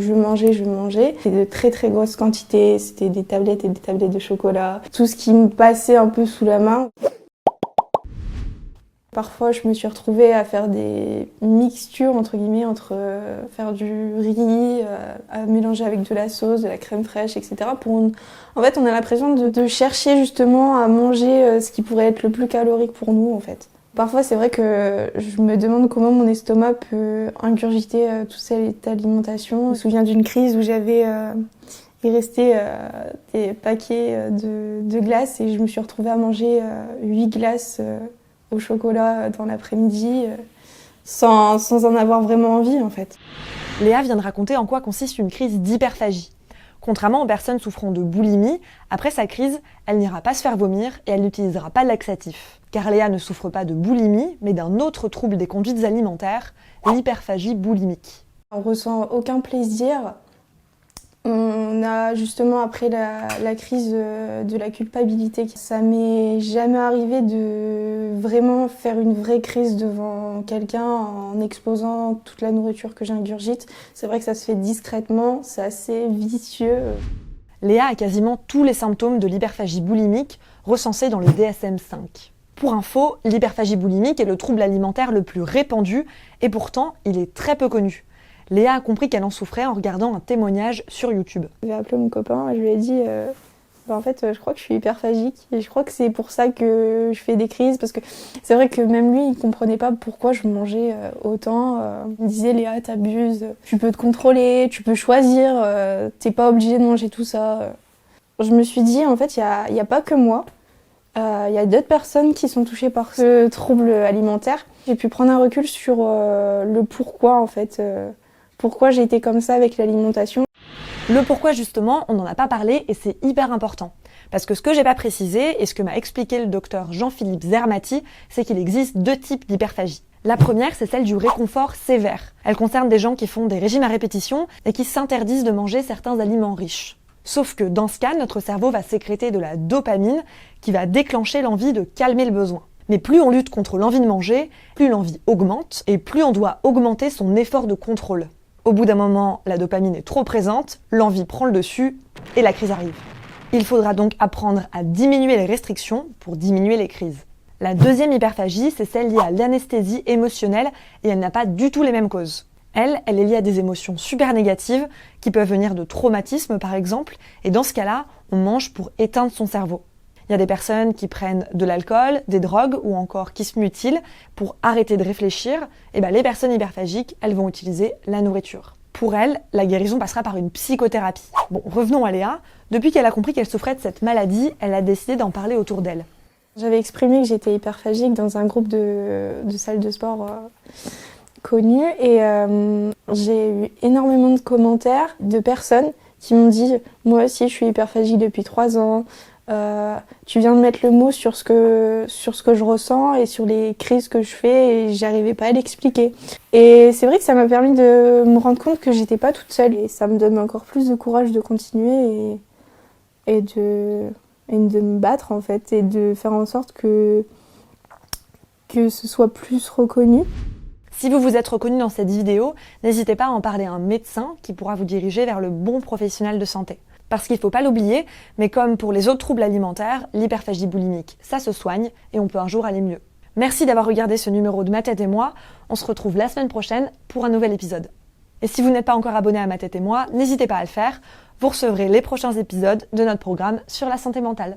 Je mangeais. C'était de très très grosses quantités, c'était des tablettes et des tablettes de chocolat. Tout ce qui me passait un peu sous la main. Parfois, je me suis retrouvée à faire des mixtures, entre guillemets, entre faire du riz, à mélanger avec de la sauce, de la crème fraîche, etc. En fait, on a l'impression de chercher justement à manger ce qui pourrait être le plus calorique pour nous, en fait. Parfois, c'est vrai que je me demande comment mon estomac peut ingurgiter toute cette alimentation. Je me souviens d'une crise où il restait des paquets de glaces et je me suis retrouvée à manger 8 glaces au chocolat dans l'après-midi sans en avoir vraiment envie en fait. Léa vient de raconter en quoi consiste une crise d'hyperphagie. Contrairement aux personnes souffrant de boulimie, après sa crise, elle n'ira pas se faire vomir et elle n'utilisera pas de laxatif. Car Léa ne souffre pas de boulimie, mais d'un autre trouble des conduites alimentaires, l'hyperphagie boulimique. On ressent aucun plaisir. On a justement après la crise de la culpabilité. Ça m'est jamais arrivé de vraiment faire une vraie crise devant quelqu'un en exposant toute la nourriture que j'ingurgite. C'est vrai que ça se fait discrètement, c'est assez vicieux. Léa a quasiment tous les symptômes de l'hyperphagie boulimique recensés dans le DSM-5. Pour info, l'hyperphagie boulimique est le trouble alimentaire le plus répandu et pourtant il est très peu connu. Léa a compris qu'elle en souffrait en regardant un témoignage sur YouTube. J'ai appelé mon copain et je lui ai dit en fait, je crois que je suis hyperphagique et je crois que c'est pour ça que je fais des crises parce que c'est vrai que même lui, il comprenait pas pourquoi je mangeais autant. Il me disait Léa, t'abuses, tu peux te contrôler, tu peux choisir, t'es pas obligée de manger tout ça. Je me suis dit en fait, il y a pas que moi. Il y a d'autres personnes qui sont touchées par ce trouble alimentaire. J'ai pu prendre un recul sur le pourquoi en fait. Pourquoi j'ai été comme ça avec l'alimentation. Le pourquoi justement, on n'en a pas parlé et c'est hyper important. Parce que ce que j'ai pas précisé et ce que m'a expliqué le docteur Jean-Philippe Zermati, c'est qu'il existe 2 types d'hyperphagie. La première, c'est celle du réconfort sévère. Elle concerne des gens qui font des régimes à répétition et qui s'interdisent de manger certains aliments riches. Sauf que dans ce cas, notre cerveau va sécréter de la dopamine qui va déclencher l'envie de calmer le besoin. Mais plus on lutte contre l'envie de manger, plus l'envie augmente et plus on doit augmenter son effort de contrôle. Au bout d'un moment, la dopamine est trop présente, l'envie prend le dessus et la crise arrive. Il faudra donc apprendre à diminuer les restrictions pour diminuer les crises. La deuxième hyperphagie, c'est celle liée à l'anesthésie émotionnelle et elle n'a pas du tout les mêmes causes. Elle est liée à des émotions super négatives qui peuvent venir de traumatismes par exemple et dans ce cas-là, on mange pour éteindre son cerveau. Il y a des personnes qui prennent de l'alcool, des drogues ou encore qui se mutilent pour arrêter de réfléchir. Et les personnes hyperphagiques, elles vont utiliser la nourriture. Pour elles, la guérison passera par une psychothérapie. Bon, revenons à Léa. Depuis qu'elle a compris qu'elle souffrait de cette maladie, elle a décidé d'en parler autour d'elle. J'avais exprimé que j'étais hyperphagique dans un groupe de salles de sport connues et j'ai eu énormément de commentaires de personnes qui m'ont dit « Moi aussi, je suis hyperphagique depuis 3 ans. » Tu viens de mettre le mot sur ce que je ressens et sur les crises que je fais et j'arrivais pas à l'expliquer. Et c'est vrai que ça m'a permis de me rendre compte que j'étais pas toute seule et ça me donne encore plus de courage de continuer et de me battre en fait et de faire en sorte que ce soit plus reconnu. Si vous vous êtes reconnu dans cette vidéo, n'hésitez pas à en parler à un médecin qui pourra vous diriger vers le bon professionnel de santé. Parce qu'il ne faut pas l'oublier, mais comme pour les autres troubles alimentaires, l'hyperphagie boulimique, ça se soigne et on peut un jour aller mieux. Merci d'avoir regardé ce numéro de Ma Tête et Moi. On se retrouve la semaine prochaine pour un nouvel épisode. Et si vous n'êtes pas encore abonné à Ma Tête et Moi, n'hésitez pas à le faire. Vous recevrez les prochains épisodes de notre programme sur la santé mentale.